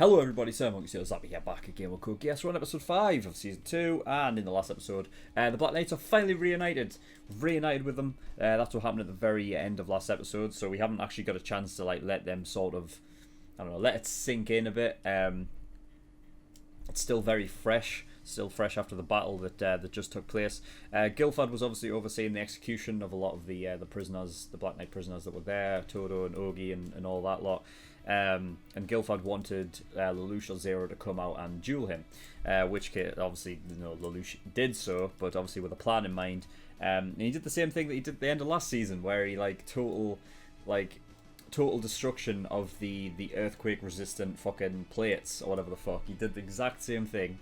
Hello everybody, SirMonkeySuit here back again with Geass. We're on episode 5 of season 2, and in the last episode, the Black Knights are finally reunited. We've reunited with them. That's what happened at the very end of last episode, so we haven't actually got a chance to let them sort of, I don't know, let it sink in a bit. It's still very fresh. Still fresh after the battle that just took place. Guildford was obviously overseeing the execution of a lot of the prisoners, the Black Knight prisoners that were there, Todo and Ogi and all that lot. And Guildford wanted Lelouch or Zero to come out and duel him, which obviously Lelouch did so, but obviously with a plan in mind. And he did the same thing that he did at the end of last season, where he total destruction of the earthquake resistant fucking plates or whatever the fuck. He did the exact same thing.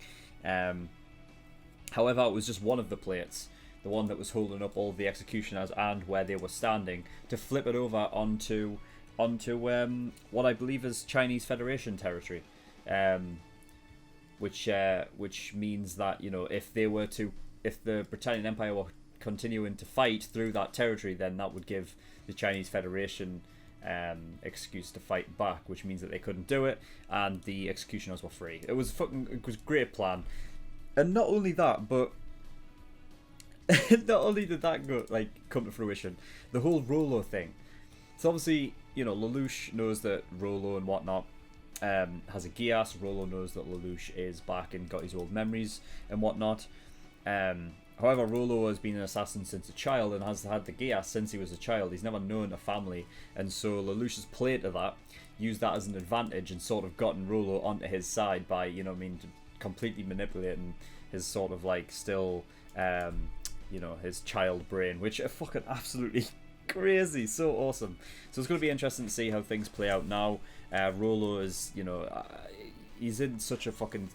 However, it was just one of the plates, the one that was holding up all the executioners and where they were standing, to flip it over onto what I believe is Chinese Federation territory, which means that if the Britannian Empire were continuing to fight through that territory, then that would give the Chinese Federation excuse to fight back, which means that they couldn't do it, and the executioners were free. It was a great plan, and not only that, but not only did that come to fruition, the whole Rollo thing. So obviously, Lelouch knows that Rollo and whatnot has a Geass. Rollo knows that Lelouch is back and got his old memories and whatnot. However, Rollo has been an assassin since a child and has had the Geass since he was a child. He's never known a family, and so Lelouch has played to that, used that as an advantage, and sort of gotten Rollo onto his side by, completely manipulating his sort of still, his child brain, which are fucking absolutely crazy, so awesome. So it's going to be interesting to see how things play out now. Rollo is, he's in such a fucking,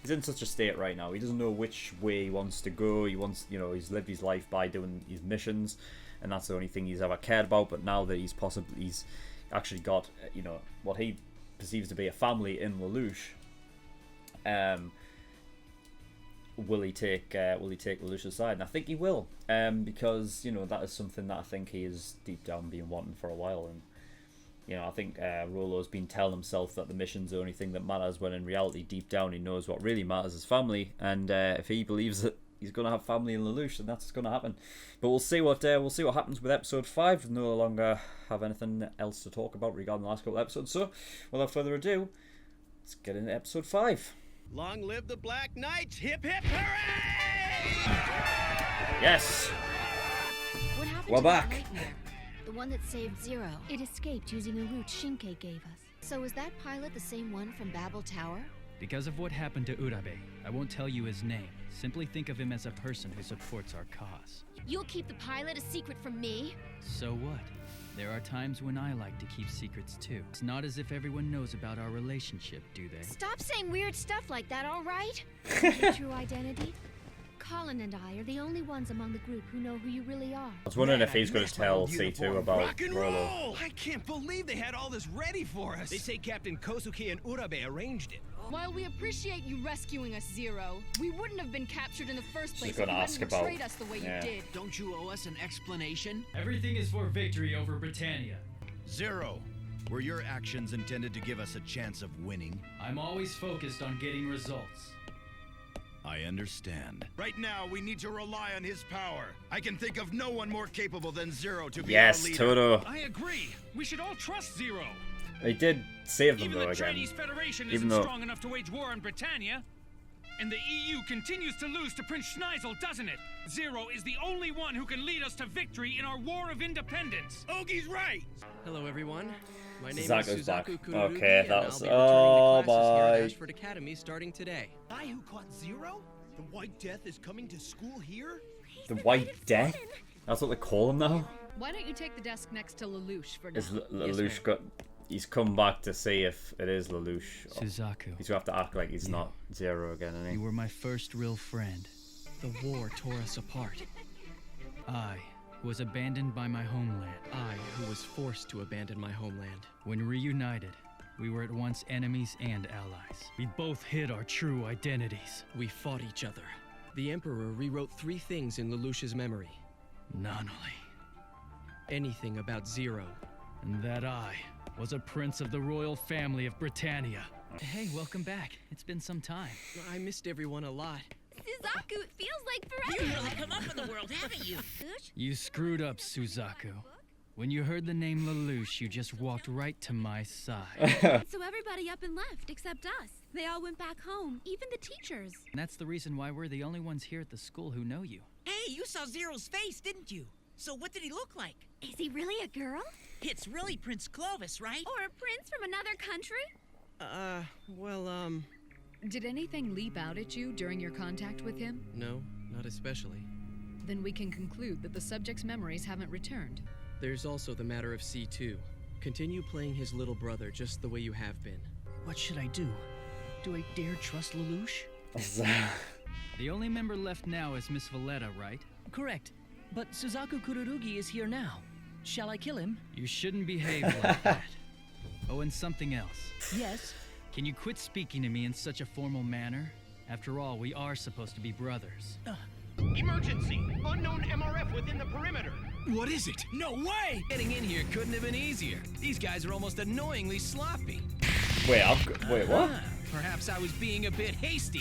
he's in such a state right now. He doesn't know which way he wants to go. He wants, he's lived his life by doing his missions, and that's the only thing he's ever cared about. But now that he's actually got, what he perceives to be a family in Lelouch, will he take Lelouch's side? And I think he will, because that is something that I think he is deep down been wanting for a while. And I think Rollo's been telling himself that the mission's the only thing that matters, when in reality, deep down, he knows what really matters is family. And if he believes that he's going to have family in Lelouch, then that's going to happen. But we'll see what happens with episode 5. No longer have anything else to talk about regarding the last couple of episodes. So, without further ado, let's get into episode 5. Long live the Black Knights! Hip hip hooray! Yes! What happened We're to back. that nightmare? The one that saved Zero. It escaped using a route Shinkai gave us. So is that pilot the same one from Babel Tower? Because of what happened to Urabe, I won't tell you his name. Simply think of him as a person who supports our cause. You'll keep the pilot a secret from me? So what? There are times when I like to keep secrets too. It's not as if everyone knows about our relationship, do they? Stop saying weird stuff like that, all right? Your true identity? Colin and I are the only ones among the group who know who you really are. I was wondering if he's going to tell C2 about Rock and Rollo. roll! I can't believe they had all this ready for us. They say Captain Kosuke and Urabe arranged it. While we appreciate you rescuing us, Zero, we wouldn't have been captured in the first place if gonna you ask hadn't about- betrayed us the way yeah. you did. Don't you owe us an explanation? Everything is for victory over Britannia. Zero, were your actions intended to give us a chance of winning? I'm always focused on getting results. I understand. Right now, we need to rely on his power. I can think of no one more capable than Zero to be Yes, our leader. Toto. I agree. We should all trust Zero. He did save them Even though the again. Chinese Federation Even isn't though strong enough to wage war on Britannia. And the EU continues to lose to Prince Schneisel, doesn't it? Zero is the only one who can lead us to victory in our war of independence. Ogi's right! Hello, everyone. My name Suzaku's is back. Suzaku Kururugi, Okay, and that I'll was- be returning oh, to classes here bye. at Ashford Academy starting today. I who caught Zero? The White Death is coming to school here? The White Death? That's what they call him now? Why don't you take the desk next to Lelouch for now? Is Lelouch got... He's come back to see if it is Lelouch. Suzaku, He's going to have to act like he's not Zero again, isn't he? you were my first real friend. The war tore us apart. I was abandoned by my homeland. I, who was forced to abandon my homeland. When reunited, we were at once enemies and allies. We both hid our true identities. We fought each other. The Emperor rewrote 3 things in Lelouch's memory. Nonally. Anything about Zero. And that I was a prince of the royal family of Britannia. Hey, welcome back. It's been some time. I missed everyone a lot. Suzaku, it feels like You've forever. really come up in the world, haven't you? You screwed up, Suzaku. When you heard the name Lelouch, you just walked right to my side. So everybody up and left except us. They all went back home, even the teachers. And that's the reason why we're the only ones here at the school who know you. Hey, you saw Zero's face, didn't you? So what did he look like? Is he really a girl? It's really Prince Clovis, right? Or a prince from another country? Did anything leap out at you during your contact with him? No, not especially. Then we can conclude that the subject's memories haven't returned. There's also the matter of C2. Continue playing his little brother just the way you have been. What should I do? Do I dare trust Lelouch? The only member left now is Miss Valletta, right? Correct. But Suzaku Kururugi is here now. Shall I kill him? You shouldn't behave like that. Oh, and something else. Yes. Can you quit speaking to me in such a formal manner? After all, we are supposed to be brothers. Emergency! Unknown MRF within the perimeter. What is it? No way! Getting in here couldn't have been easier. These guys are almost annoyingly sloppy. Wait, wait, what? Perhaps I was being a bit hasty.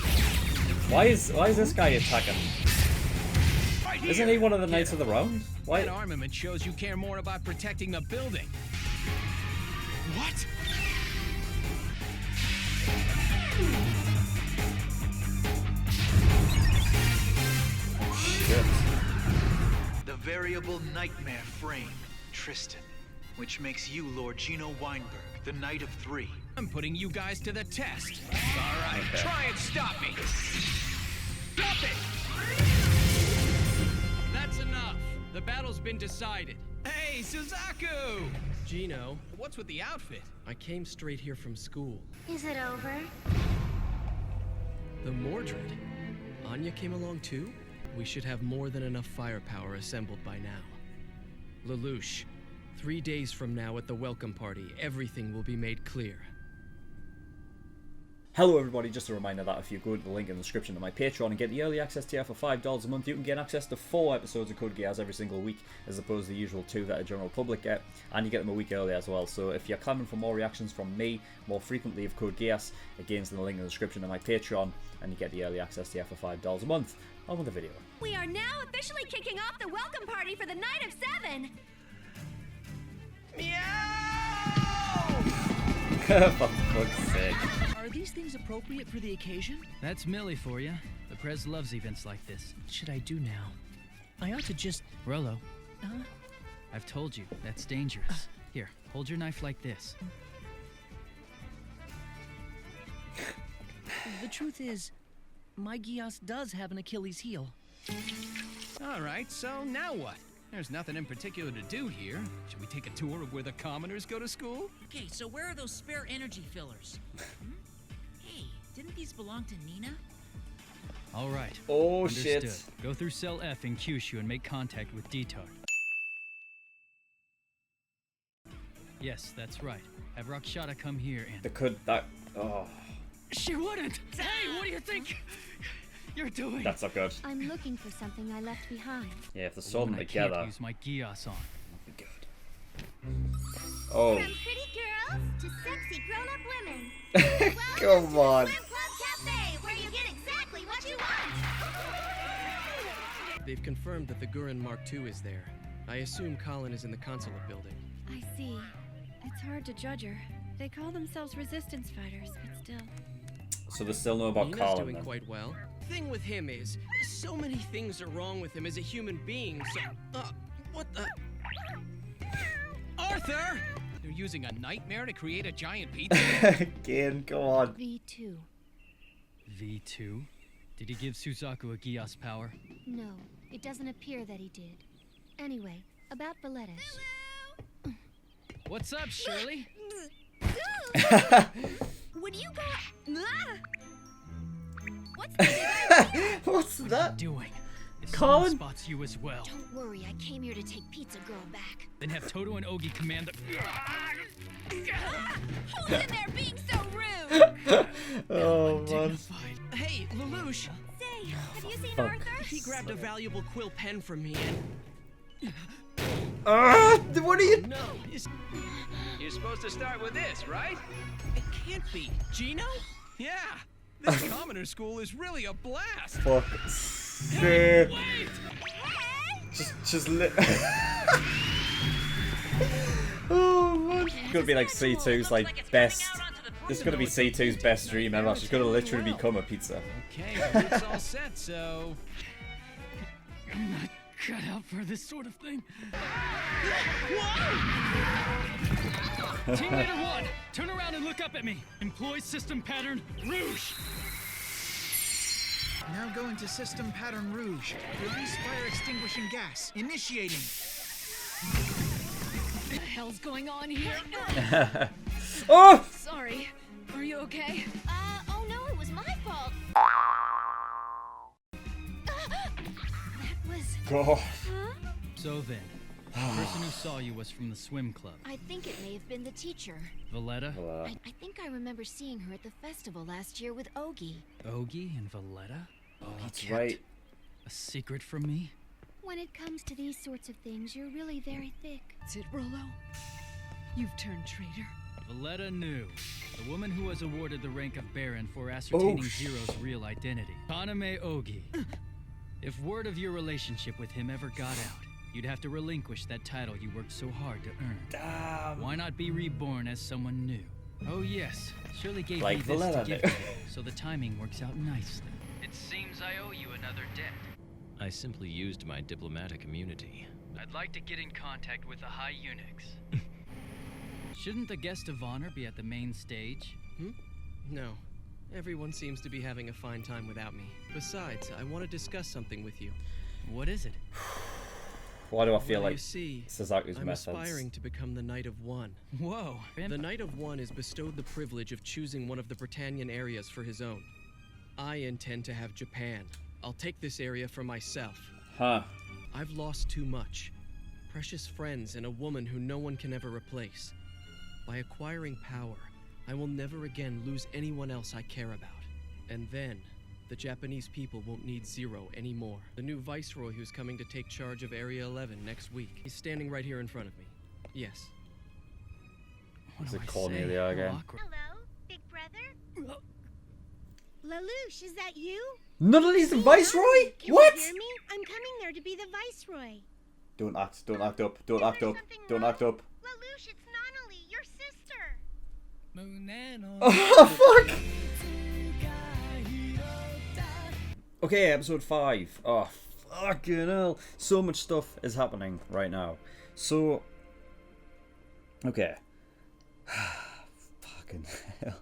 Why is this guy attacking? Right Isn't he one of the Knights of the Round? Why? That armament shows you care more about protecting the building. What? Shit. The variable nightmare frame, Tristan, which makes you Lord Gino Weinberg, the Knight of Three. I'm putting you guys to the test. All right, Okay. try and stop me. Stop it! That's enough. The battle's been decided. Hey, Suzaku! Gino, what's with the outfit? I came straight here from school. Is it over? The Mordred. Anya came along too? We should have more than enough firepower assembled by now. Lelouch, 3 days from now at the welcome party, everything will be made clear. Hello everybody, just a reminder that if you go to the link in the description to my Patreon and get the early access tier for $5 a month, you can get access to 4 episodes of Code Geass every single week, as opposed to the usual 2 that the general public get, and you get them a week early as well. So if you're clamoring for more reactions from me, more frequently of Code Geass, again's in the link in the description to my Patreon, and you get the early access tier for $5 a month. On with the video. We are now officially kicking off the welcome party for the Night of Seven. For fuck's sake. Are these things appropriate for the occasion? That's Millie for you. The Prez loves events like this. What should I do now? I ought to just... Rolo, Huh? I've told you, that's dangerous. Here, hold your knife like this. The truth is, my Geass does have an Achilles heel. All right, so now what? There's nothing in particular to do here. Should we take a tour of where the commoners go to school? Okay, so where are those spare energy fillers? Hey, didn't these belong to Nina? All right. Oh Understood. shit. Go through cell F in Kyushu and make contact with Dito. Yes, that's right. Have Rakshata come here and... Oh, She wouldn't! Hey, what do you think you're doing? that's not good. I'm looking for something I left behind. Yeah, if they're sold them I together. can't use my Geass on. Good. Oh. From pretty girls to sexy grown-up women. Come on. Swim Club Cafe, where you get exactly what you want. They've confirmed that the Gurren Mark II is there. I assume Colin is in the consulate building. I see. It's hard to judge her. They call themselves resistance fighters, but still. So they still know about Nina's Colin doing then. quite well. Thing with him is, so many things are wrong with him as a human being, so... what the... Arthur! They're using a nightmare to create a giant pizza? Again, come on. V2. V2? Did he give Suzaku a Geass power? No, it doesn't appear that he did. Anyway, about Valletta. What's up, Shirley? Would you go... What's that? What's that? Doing? If Colin? someone spots you as well, Don't worry, I came here to take Pizza Girl back. then have Toto and Ogi command the... Who's in there being so rude? Oh man. Hey, Lelouch! Say, have you seen Fuck. Arthur? He grabbed a valuable quill pen from me and... What are you? No, You're supposed to start with this, right? It can't be. Gino? Yeah. This commoner school is really a blast. Fuck. Hey, Just lit. Oh man. It's gonna be like C2's like best. This is gonna be C2's best dream ever. She's gonna literally become a pizza. Okay, well, it's all set, so... I'm not cut out for this sort of thing. Team Leader 1, turn around and look up at me. Employ system pattern Rouge. Now go into System Pattern Rouge. Release fire extinguishing gas. Initiating. What the hell's going on here? Oh! Sorry. Are you okay? Oh no, it was my fault. That was... God. Huh? So then, the person who saw you was from the swim club. I think it may have been the teacher. Valletta? I think I remember seeing her at the festival last year with Ogie. Ogie and Valletta? Oh, that's right. A secret from me? When it comes to these sorts of things, you're really very thick. That's it, Rolo? You've turned traitor. Valletta knew. The woman who was awarded the rank of Baron for ascertaining Zero's real identity. Kaname Ogie. If word of your relationship with him ever got out, you'd have to relinquish that title you worked so hard to earn. Damn. Why not be reborn as someone new? Oh yes, Shirley gave Like me this to Valletta give did. to you, so the timing works out nicely. It seems I owe you another debt. I simply used my diplomatic immunity. I'd like to get in contact with the High Eunuchs. Shouldn't the guest of honor be at the main stage? No. Everyone seems to be having a fine time without me. Besides, I want to discuss something with you. What is it? Why do I feel Well, like you see, Suzaku's I'm methods? aspiring to become the Knight of One. Whoa. The Knight of One is bestowed the privilege of choosing one of the Britannian areas for his own. I intend to have Japan. I'll take this area for myself. Huh. I've lost too much. Precious friends and a woman who no one can ever replace. By acquiring power, I will never again lose anyone else I care about. And then, the Japanese people won't need Zero anymore. The new Viceroy who's coming to take charge of Area 11 next week. He's standing right here in front of me. Yes. Is it Cornelia again? Hello, big brother. Lelouch, is that you? None of these the Viceroy? Can What? you hear me? I'm coming there to be the Viceroy. Don't act up, don't act up, don't act up. Lelouch, it's Nonali, your sister. Oh, fuck! Okay, episode 5. Oh, fucking hell. So much stuff is happening right now. So, okay. Fucking hell.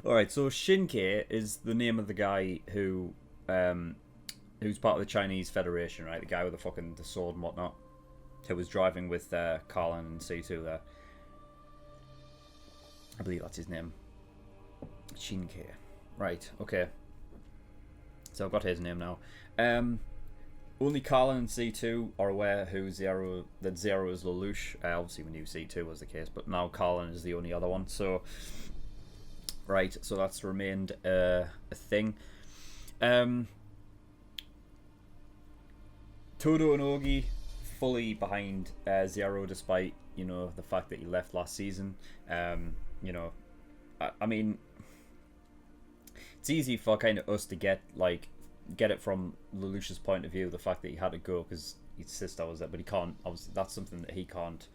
Alright, so Shinkei is the name of the guy who, who's part of the Chinese Federation, right? The guy with the sword and whatnot. Who was driving with Carlin and C2 there. I believe that's his name. Shinkei. Right, okay. So I've got his name now. Only Carlin and C2 are aware that Zero is Lelouch. Obviously we knew C2 was the case, but now Carlin is the only other one. So, right, so that's remained a thing. Todo and Ogie fully behind Zero, despite, you know, the fact that he left last season. You know, I mean, it's easy for kind of us to get it from Lelouch's point of view, the fact that he had to go because his sister was there, but he can't. Obviously, that's something that he can't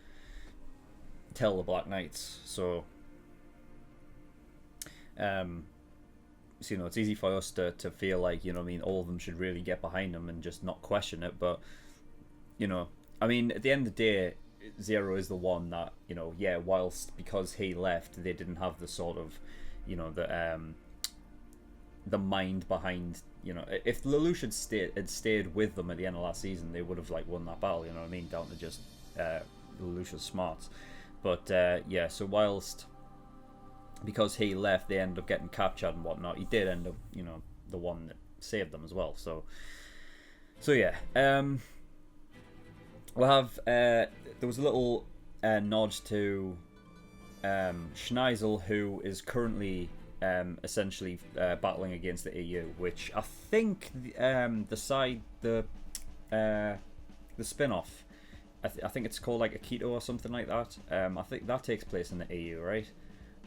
tell the Black Knights. So, you know, it's easy for us to feel like, you know what I mean, all of them should really get behind him and just not question it. But, you know, I mean, at the end of the day, Zero is the one that, you know, yeah, whilst because he left, they didn't have the sort of, you know, the mind behind, you know, if Lelouch had stayed with them at the end of last season, they would have like won that battle, you know what I mean, down to just Lelouch's smarts. But yeah, so whilst because he left, they ended up getting captured and whatnot, he did end up, you know, the one that saved them as well. So yeah, we'll have there was a little nod to Schneisel, who is currently essentially battling against the EU, which I think the spin-off I think it's called like Akito or something like that. I think that takes place in the EU, right?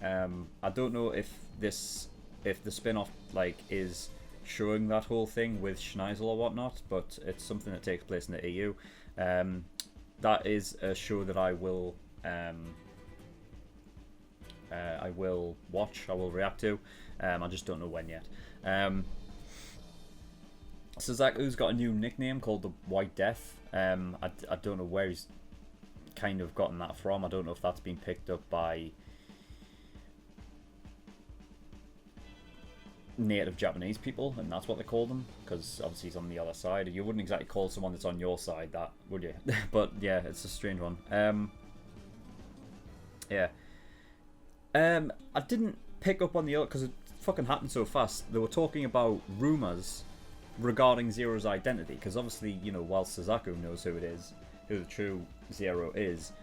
I don't know if the spin-off like is showing that whole thing with Schneisel or whatnot, but it's something that takes place in the EU. That is a show that I will watch, I will react to. I just don't know when yet. Suzaku's got a new nickname called the White Death. I don't know where he's kind of gotten that from. I don't know if that's been picked up by native Japanese people and that's what they call them, because obviously he's on the other side. You wouldn't exactly call someone that's on your side that, would you? But yeah, it's a strange one. Yeah. I didn't pick up on the other because it fucking happened so fast. They were talking about rumors regarding Zero's identity, because obviously, you know, while Suzaku knows who it is, who the true Zero is,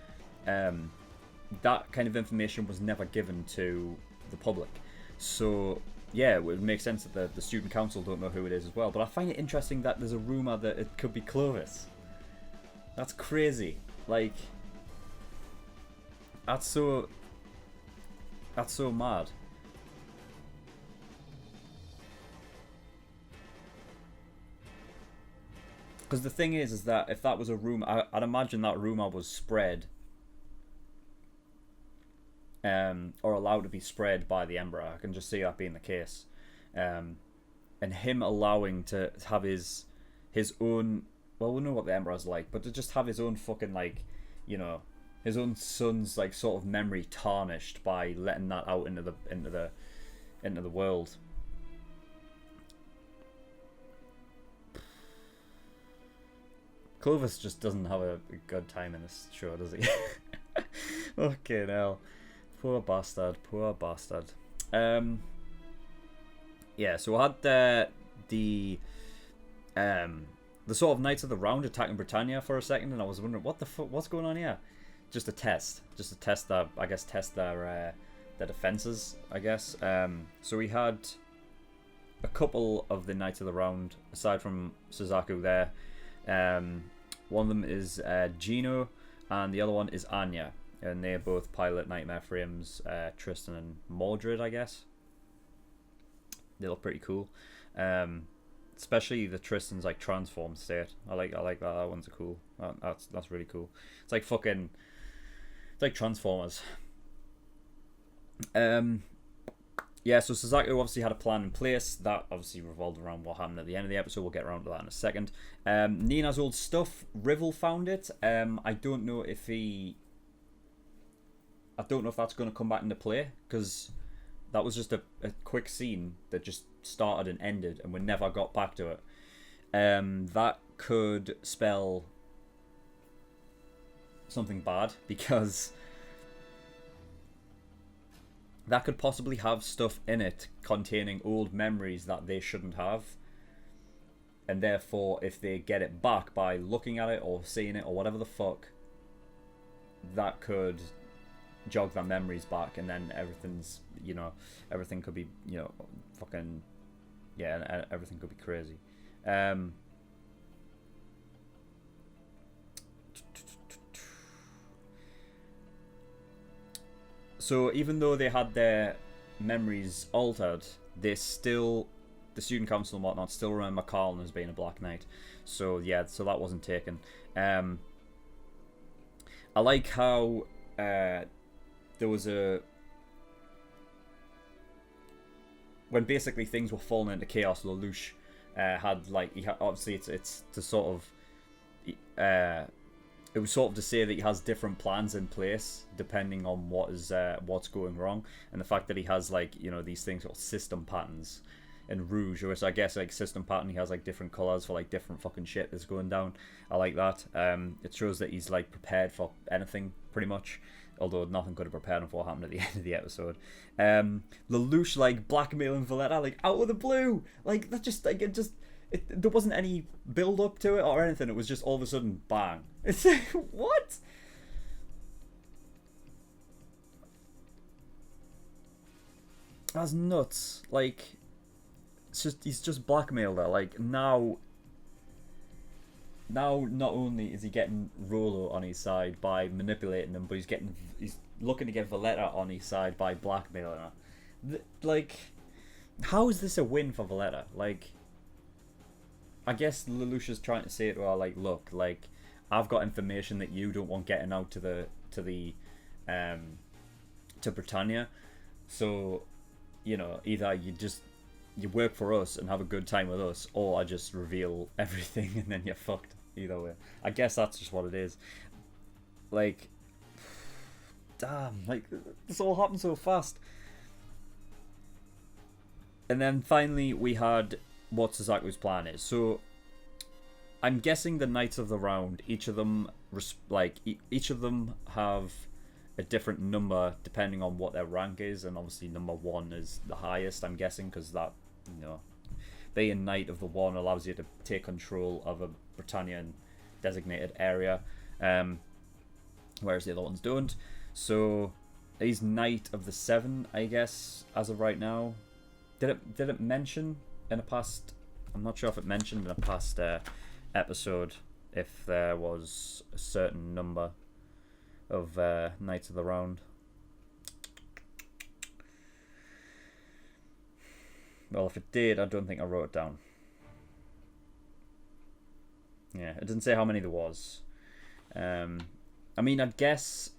that kind of information was never given to the public. So yeah, it would make sense that the student council don't know who it is as well. But I find it interesting that there's a rumor that it could be Clovis. That's crazy. Like, that's so mad. Because the thing is that if that was a rumor, I'd imagine that rumor was spread, or allowed to be spread by the Emperor. I can just see that being the case, and him allowing to have his own. Well, we know what the Emperor's like, but to just have his own fucking, like, you know, his own son's like sort of memory tarnished by letting that out into the world. Clovis just doesn't have a good time in this show, does he? Okay, now, poor bastard, poor bastard. Yeah, so I had the sort of Knights of the Round attacking Britannia for a second, and I was wondering what the fuck, what's going on here? Just to test their, I guess, test their defenses, I guess. So we had a couple of the Knights of the Round aside from Suzaku there. One of them is Gino, and the other one is Anya, and they both pilot Nightmare Frame's Tristan and Mordred, I guess. They look pretty cool, especially the Tristan's like transformed state. I like that. That one's cool. That's really cool. It's like fucking, it's like Transformers. Yeah, so Suzaku obviously had a plan in place that obviously revolved around what happened at the end of the episode. We'll get around to that in a second. Nina's old stuff, Rivel found it. I don't know if that's going to come back into play, because that was just a quick scene that just started and ended, and we never got back to it. That could spell something bad, because that could possibly have stuff in it containing old memories that they shouldn't have. And therefore, if they get it back by looking at it or seeing it or whatever the fuck, that could jog their memories back, and then everything's, you know, everything could be, you know, fucking, yeah, everything could be crazy. So even though they had their memories altered, they still, the student council and whatnot, still remember Carlin as being a Black Knight. So yeah, so that wasn't taken. I like how there was when basically things were falling into chaos, Lelouch had like, obviously it's to sort of it was sort of to say that he has different plans in place depending on what's going wrong, and the fact that he has, like, you know, these things, sort of system patterns in Rouge, which I guess like system pattern, he has like different colours for like different fucking shit that's going down. I like that. It shows that he's like prepared for anything pretty much, although nothing could have prepared him for what happened at the end of the episode. Lelouch like blackmailing Valletta like out of the blue, like that, just like there wasn't any build up to it or anything. It was just all of a sudden bang. It's like, what? That's nuts. Like, it's just, he's just blackmailed her. Like, now now not only is he getting Rolo on his side by manipulating him, but he's looking to get Valletta on his side by blackmailing her. Like, how is this a win for Valletta? Like, I guess Lelouch is trying to say to her, like, look, like, I've got information that you don't want getting out to Britannia, so, you know, either you work for us and have a good time with us, or I just reveal everything and then you're fucked. Either way, I guess that's just what it is. Like, damn, like, this all happened so fast. And then finally we had what Suzaku's plan is. So I'm guessing the Knights of the Round, each of them have a different number depending on what their rank is, and obviously number 1 is the highest, I'm guessing, because that, you know, being Knight of the One allows you to take control of a Britannian designated area, whereas the other ones don't. So he's Knight of the 7, I guess, as of right now. Did it mention in a past? I'm not sure if it mentioned in a past episode if there was a certain number of Knights of the Round. Well, if it did, I don't think I wrote it down. Yeah, it didn't say how many there was. I mean, I'd guess...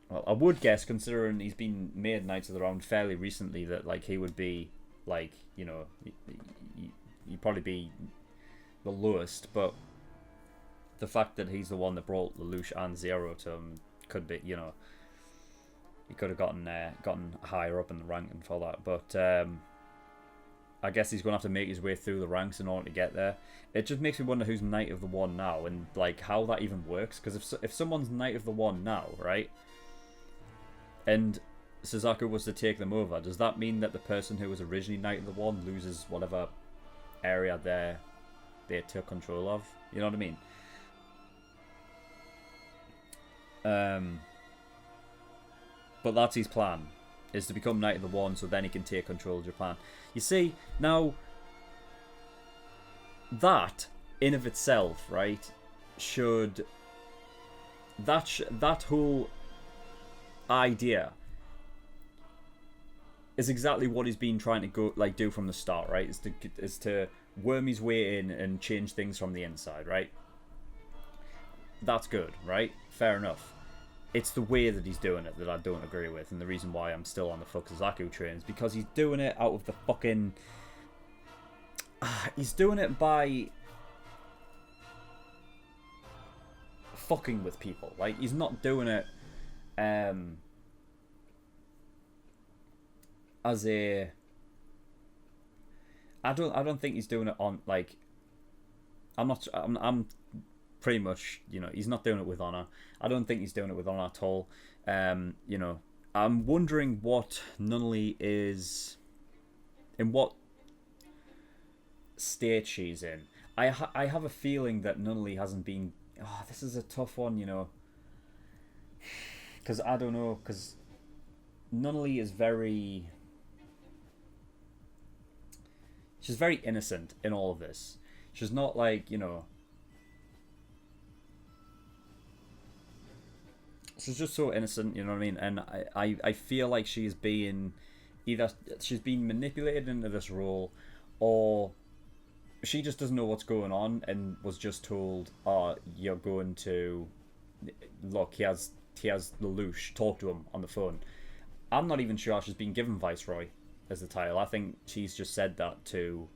Well, I would guess, considering he's been made Knights of the Round fairly recently, that, like, he would be, like, you know, he'd probably be the lowest, but the fact that he's the one that brought Lelouch and Zero to him could be, you know, he could have gotten higher up in the ranking for that, but I guess he's going to have to make his way through the ranks in order to get there. It just makes me wonder who's Knight of the One now, and, like, how that even works, because if someone's Knight of the One now, right, and Suzaku was to take them over, does that mean that the person who was originally Knight of the One loses whatever area they took control of? You know what I mean? But that's his plan, is to become Knight of the One, so then he can take control of Japan. You see, now, that, in of itself, right, should... That whole idea is exactly what he's been trying to do from the start, right? Is to worm his way in and change things from the inside, right? That's good, right? Fair enough. It's the way that he's doing it that I don't agree with, and the reason why I'm still on the fuck Suzaku train is because he's doing it out of the fucking... he's doing it by fucking with people. Like, he's not doing it as a... I don't think he's doing it on, like... I'm pretty much, you know, he's not doing it with honor. I don't think he's doing it with honor at all. You know, I'm wondering what Nunnally is... in what state she's in. I have a feeling that Nunnally hasn't been... Oh, this is a tough one, you know. Because I don't know, because Nunnally is very... She's very innocent in all of this. She's not like, you know... She's just so innocent, you know what I mean? And I feel like she's being... Either she's been manipulated into this role, or she just doesn't know what's going on and was just told, oh, you're going to... Look, he has Lelouch, talk to him on the phone. I'm not even sure she's been given Viceroy as the title. I think she's just said that to,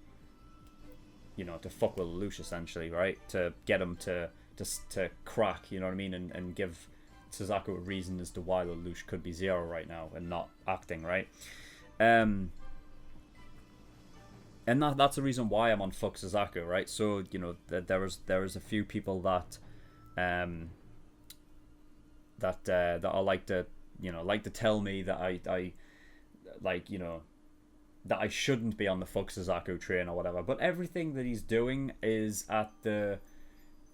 you know, to fuck with Lelouch, essentially, right? To get him to crack, you know what I mean? And give Suzaku a reason as to why Lelouch could be Zero right now and not acting, right? And that's the reason why I'm on fuck Suzaku, right? So, you know, there is a few people that are like to, you know, like to tell me that I like, you know, that I shouldn't be on the fuck Suzaku train or whatever. But everything that he's doing is at the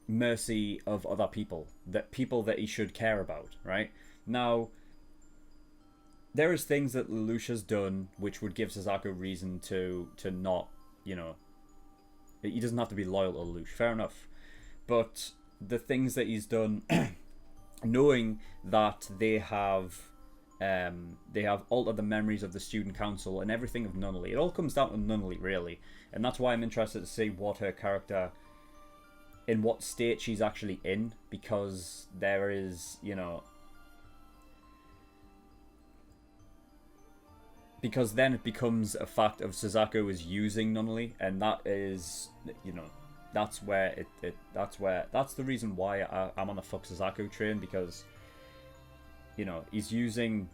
mercy of other people, that he should care about, right? Now, there is things that Lelouch has done which would give Suzaku reason to not, you know, he doesn't have to be loyal to Lelouch. Fair enough, but the things that he's done, knowing that they have altered the memories of the student council and everything of Nunnally. It all comes down to Nunnally, really, and that's why I'm interested to see what her character, in what state she's actually in, because there is, you know, because then it becomes a fact of Suzaku is using Nunnally, and that is, you know, that's where that's the reason why I'm on the fuck Suzaku train, because, you know, he's using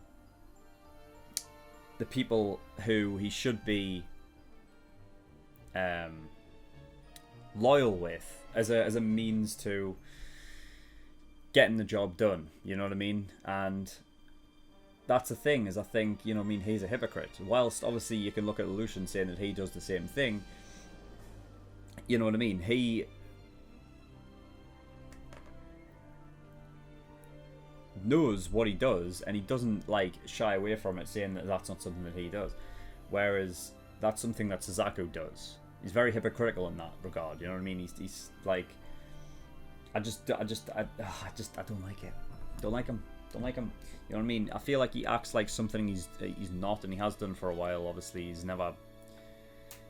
the people who he should be loyal with as a means to getting the job done, you know what I mean? And that's the thing, is I think, you know what I mean, he's a hypocrite. Whilst obviously you can look at Lelouch and saying that he does the same thing, you know what I mean? He knows what he does, and he doesn't like shy away from it, saying that that's not something that he does. Whereas that's something that Suzaku does. He's very hypocritical in that regard. You know what I mean? He's like, I don't like it. Don't like him. Don't like him. You know what I mean? I feel like he acts like something he's not, and he has done for a while. Obviously, he's never.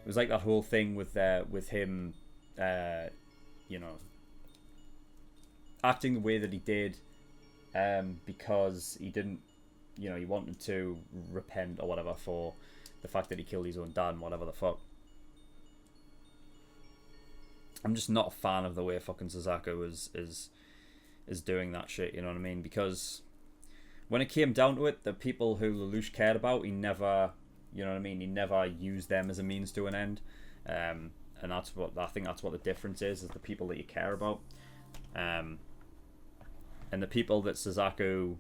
It was like that whole thing with him, you know, acting the way that he did, because he didn't, you know, he wanted to repent or whatever for the fact that he killed his own dad and whatever the fuck. I'm just not a fan of the way fucking Suzaku is doing that shit, you know what I mean? Because when it came down to it, the people who Lelouch cared about, he never, you know what I mean? He never used them as a means to an end. And that's what, I think that's what the difference is the people that you care about. And the people that Suzaku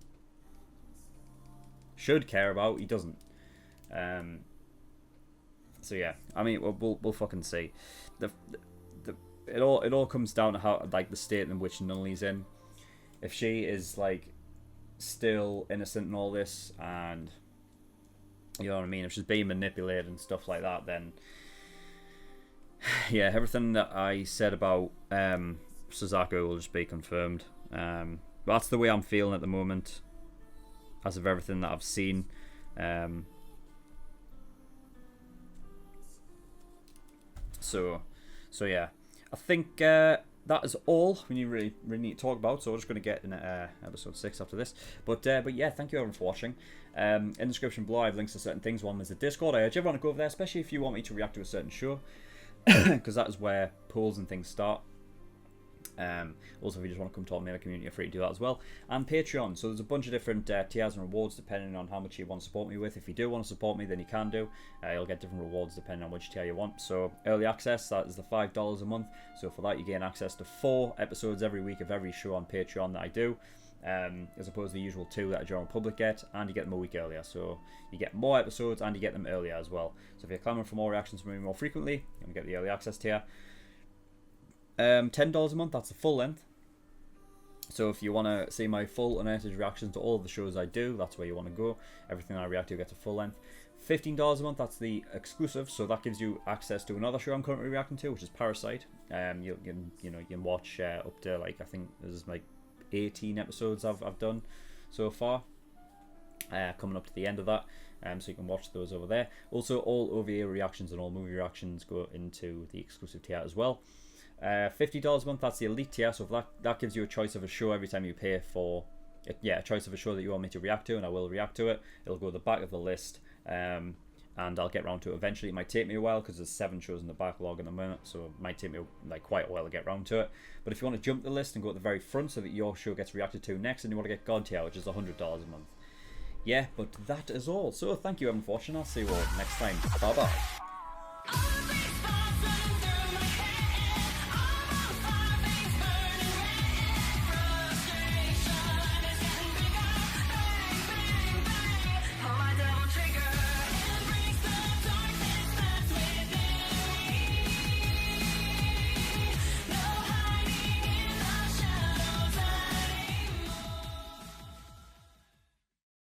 should care about, he doesn't. So yeah, I mean, we'll fucking see. It all comes down to how, like, the state in which Nunnally's in. If she is like still innocent in all this, and you know what I mean, if she's being manipulated and stuff like that, then yeah, everything that I said about Suzaku will just be confirmed. But that's the way I'm feeling at the moment, as of everything that I've seen. So yeah, I think that is all we really need to talk about. So we're just going to get in episode 6 after this. But yeah, thank you everyone for watching. In the description below I have links to certain things. One is the Discord. I urge everyone to go over there, especially if you want me to react to a certain show, because that is where polls and things start. Also, if you just want to come talk to me in the community, you're free to do that as well. And Patreon. So there's a bunch of different tiers and rewards depending on how much you want to support me with. If you do want to support me, then you can do. You'll get different rewards depending on which tier you want. So early access, that is the $5 a month. So for that, you gain access to 4 episodes every week of every show on Patreon that I do, as opposed to the usual 2 that a general public get, and you get them a week earlier. So you get more episodes and you get them earlier as well. So if you're clamoring for more reactions from me more frequently, you're going to get the early access tier. $10 a month, that's the full length. So if you want to see my full unedited reactions to all of the shows I do, that's where you want to go. Everything I react to gets a full length. $15 a month, that's the exclusive, so that gives you access to another show I'm currently reacting to, which is Parasite. You can watch up to, like, I think there's like 18 episodes I've done so far, coming up to the end of that. So you can watch those over there. Also, all OVA reactions and all movie reactions go into the exclusive tier as well. $50 a month, that's the elite tier. So if that gives you a choice of a show every time you pay for it. Yeah, a choice of a show that you want me to react to, and I will react to it. It'll go to the back of the list, and I'll get around to it eventually. It might take me a while because there's 7 shows in the backlog in the minute, so it might take me like quite a while to get around to it. But if you want to jump the list and go at the very front so that your show gets reacted to next, and you want to get God tier, which is $100 a month. Yeah, but that is all. So thank you everyone for watching. I'll see you all next time. Bye bye.